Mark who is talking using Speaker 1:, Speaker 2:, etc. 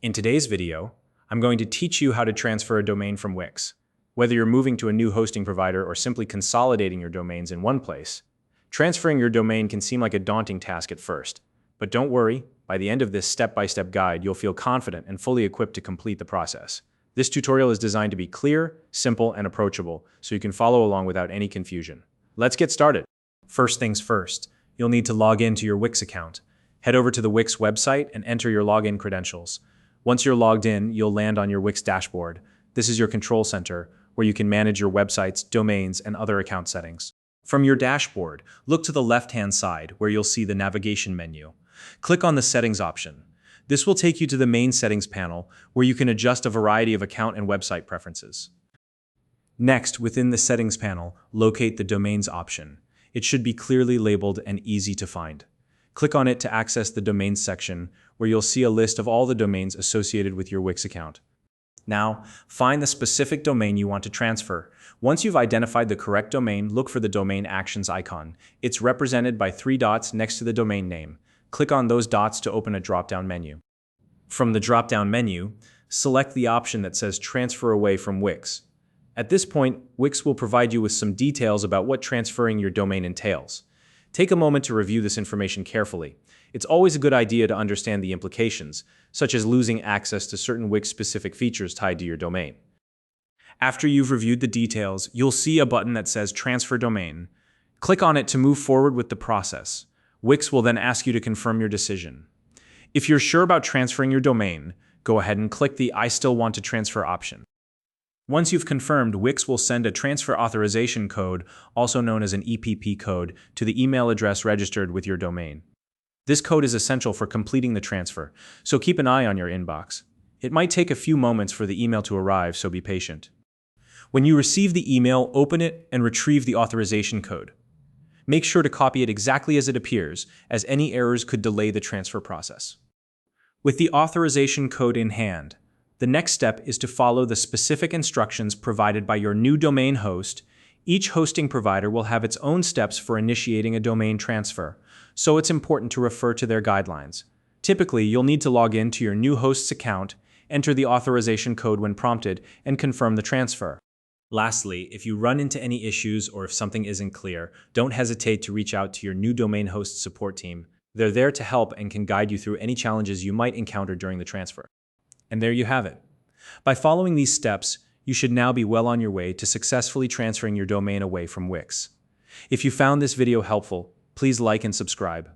Speaker 1: In today's video, I'm going to teach you how to transfer a domain from Wix. Whether you're moving to a new hosting provider or simply consolidating your domains in one place, transferring your domain can seem like a daunting task at first. But don't worry, by the end of this step-by-step guide, you'll feel confident and fully equipped to complete the process. This tutorial is designed to be clear, simple, and approachable, so you can follow along without any confusion. Let's get started. First things first, you'll need to log in to your Wix account. Head over to the Wix website and enter your login credentials. Once you're logged in, you'll land on your Wix dashboard. This is your control center, where you can manage your websites, domains, and other account settings. From your dashboard, look to the left-hand side, where you'll see the navigation menu. Click on the Settings option. This will take you to the main settings panel, where you can adjust a variety of account and website preferences. Next, within the Settings panel, locate the Domains option. It should be clearly labeled and easy to find. Click on it to access the Domains section, where you'll see a list of all the domains associated with your Wix account. Now, find the specific domain you want to transfer. Once you've identified the correct domain, look for the Domain Actions icon. It's represented by 3 dots next to the domain name. Click on those dots to open a drop-down menu. From the drop-down menu, select the option that says Transfer Away from Wix. At this point, Wix will provide you with some details about what transferring your domain entails. Take a moment to review this information carefully. It's always a good idea to understand the implications, such as losing access to certain Wix-specific features tied to your domain. After you've reviewed the details, you'll see a button that says Transfer Domain. Click on it to move forward with the process. Wix will then ask you to confirm your decision. If you're sure about transferring your domain, go ahead and click the I still want to transfer option. Once you've confirmed, Wix will send a transfer authorization code, also known as an EPP code, to the email address registered with your domain. This code is essential for completing the transfer, so keep an eye on your inbox. It might take a few moments for the email to arrive, so be patient. When you receive the email, open it and retrieve the authorization code. Make sure to copy it exactly as it appears, as any errors could delay the transfer process. With the authorization code in hand, the next step is to follow the specific instructions provided by your new domain host. Each hosting provider will have its own steps for initiating a domain transfer, so it's important to refer to their guidelines. Typically, you'll need to log in to your new host's account, enter the authorization code when prompted, and confirm the transfer. Lastly, if you run into any issues or if something isn't clear, don't hesitate to reach out to your new domain host support team. They're there to help and can guide you through any challenges you might encounter during the transfer. And there you have it. By following these steps, you should now be well on your way to successfully transferring your domain away from Wix. If you found this video helpful, please like and subscribe.